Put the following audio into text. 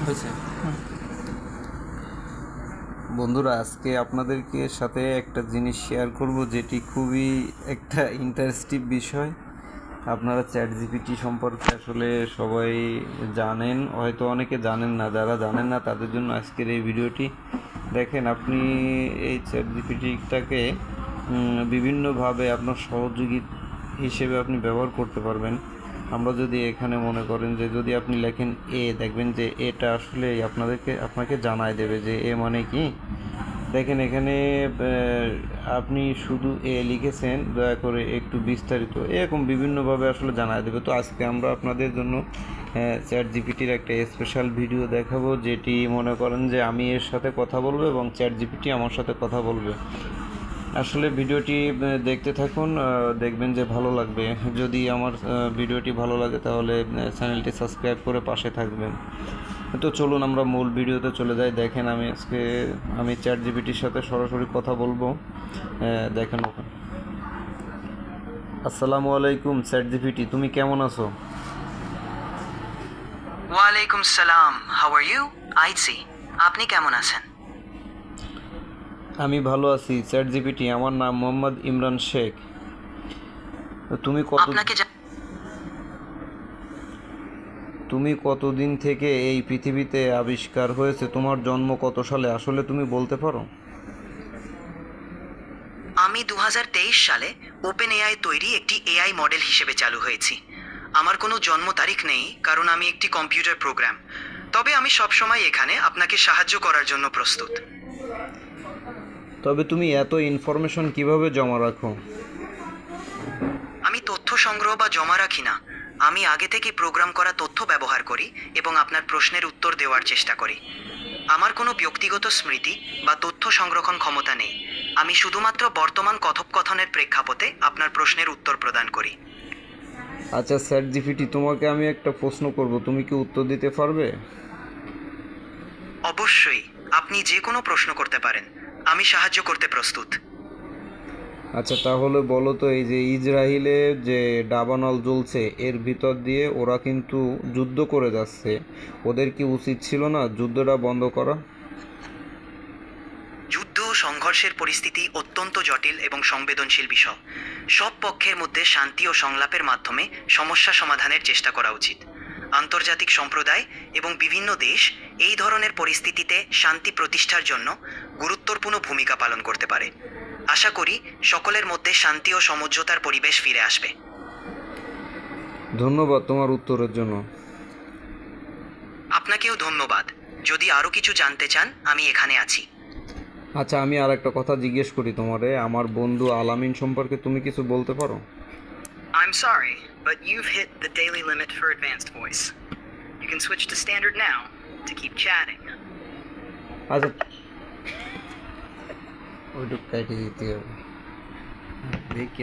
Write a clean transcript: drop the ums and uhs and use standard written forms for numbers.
হয়েছে। বন্ধুরা, আজকে আপনাদেরকে সাথে একটা জিনিস শেয়ার করব, যেটি খুবই একটা ইন্টারেস্টিং বিষয়। আপনারা চ্যাট জিপিটি সম্পর্কে আসলে সবাই জানেন, হয়তো অনেকে জানেন না। যারা জানেন না তাদের জন্য আজকের এই ভিডিওটি। দেখেন, আপনি এই চ্যাট জিপিটিটাকে বিভিন্নভাবে আপনার সহযোগী হিসেবে আপনি ব্যবহার করতে পারবেন। আমরা যদি এখানে মনে করেন যে যদি আপনি লেখেন এ, দেখবেন যে এটা আসলে আপনাকে জানায় দেবে যে এ মানে কি। দেখেন এখানে আপনি শুধু এ লিখেছেন, দয়া করে একটু বিস্তারিত, এরকম বিভিন্নভাবে আসলে জানায় দেবে। তো আজকে আমরা আপনাদের জন্য চ্যাট জিপিটির একটা স্পেশাল ভিডিও দেখাবো, যেটি মনে করেন যে আমি এর সাথে কথা বলবো এবং চ্যাট জিপিটি আমার সাথে কথা বলবে। আসলে ভিডিওটি দেখতে থাকুন, দেখবেন যে ভালো লাগবে। যদি আমার ভিডিওটি ভালো লাগে তাহলে চ্যানেলটি সাবস্ক্রাইব করে পাশে থাকবেন। তো চলুন আমরা মূল ভিডিওতে চলে যাই। দেখেন আমি চ্যাট জিপিটির সাথে সরাসরি কথা বলবো। দেখেন ওখানে। আসসালামু আলাইকুম চ্যাট জিপিটি, তুমি কেমন আছো? ওয়ালাইকুম সালাম, হাউ আর ইউ? আইসি, আপনি কেমন আছেন? আমি ভালো আছি চ্যাট জিপিটি, আমার নাম মোহাম্মদ ইমরান শেখ। আপনাকে তুমি কতদিন থেকে এই পৃথিবীতে আবিষ্কার হয়েছে? তোমার জন্ম কত সালে আসলে তুমি বলতে পারো? আমি 2023 সালে ওপেন এআই তৈরি একটি এআই মডেল হিসেবে চালু হয়েছি। আমার কোনো জন্ম তারিখ নেই, কারণ আমি একটি কম্পিউটার প্রোগ্রাম। তবে আমি সবসময় এখানে আপনাকে সাহায্য করার জন্য প্রস্তুত। তবে তুমি এত ইনফরমেশন কিভাবে জমা রাখো? আমি তথ্য সংগ্রহ বা জমা রাখি না। আমি আগে থেকে প্রোগ্রাম করা তথ্য ব্যবহার করি এবং আপনার প্রশ্নের উত্তর দেওয়ার চেষ্টা করি। আমার কোনো ব্যক্তিগত স্মৃতি বা তথ্য সংরক্ষণ ক্ষমতা নেই। আমি শুধুমাত্র বর্তমান কথোপকথনের প্রেক্ষাপটে আপনার প্রশ্নের উত্তর প্রদান করি। আচ্ছা চ্যাট জিপিটি, তোমাকে আমি একটা প্রশ্ন করব, তুমি কি উত্তর দিতে পারবে? অবশ্যই, আপনি যে কোনো প্রশ্ন করতে পারেন। আমি সাহায্য করতে প্রস্তুত। আচ্ছা তাহলে বলো তো, এই যে ইসরায়েলে যে দাবানল জ্বলছে, এর ভিতর দিয়ে ওরা কিন্তু যুদ্ধ করে যাচ্ছে, ওদের কি উচিত ছিল না যুদ্ধটা বন্ধ করা? যুদ্ধ ও সংঘর্ষের পরিস্থিতি অত্যন্ত জটিল এবং সংবেদনশীল বিষয়। সব পক্ষের মধ্যে শান্তি ও সংলাপের মাধ্যমে সমস্যা সমাধানের চেষ্টা করা উচিত। আন্তর্জাতিক সম্প্রদায় এবং বিভিন্ন দেশ এই ধরনের পরিস্থিতিতে শান্তি প্রতিষ্ঠার জন্য গুরুত্বপূর্ণ ভূমিকা পালন করতে পারে। আশা করি সকলের মধ্যে শান্তি ও সমঝোতার পরিবেশ ফিরে আসবে। ধন্যবাদ তোমার উত্তরের জন্য। আপনাকেও ধন্যবাদ। যদি আরও কিছু জানতে চান, আমি এখানে আছি। আচ্ছা, আমি আর একটা কথা জিজ্ঞেস করি তোমারে, আমার বন্ধু আলামিন সম্পর্কে তুমি কিছু বলতে পারো? I'm sorry, but you've hit the daily limit for advanced voice. You can switch to standard now to keep chatting. আচ্ছা, ওইটুক কাইটে দিতে হবে। দেখি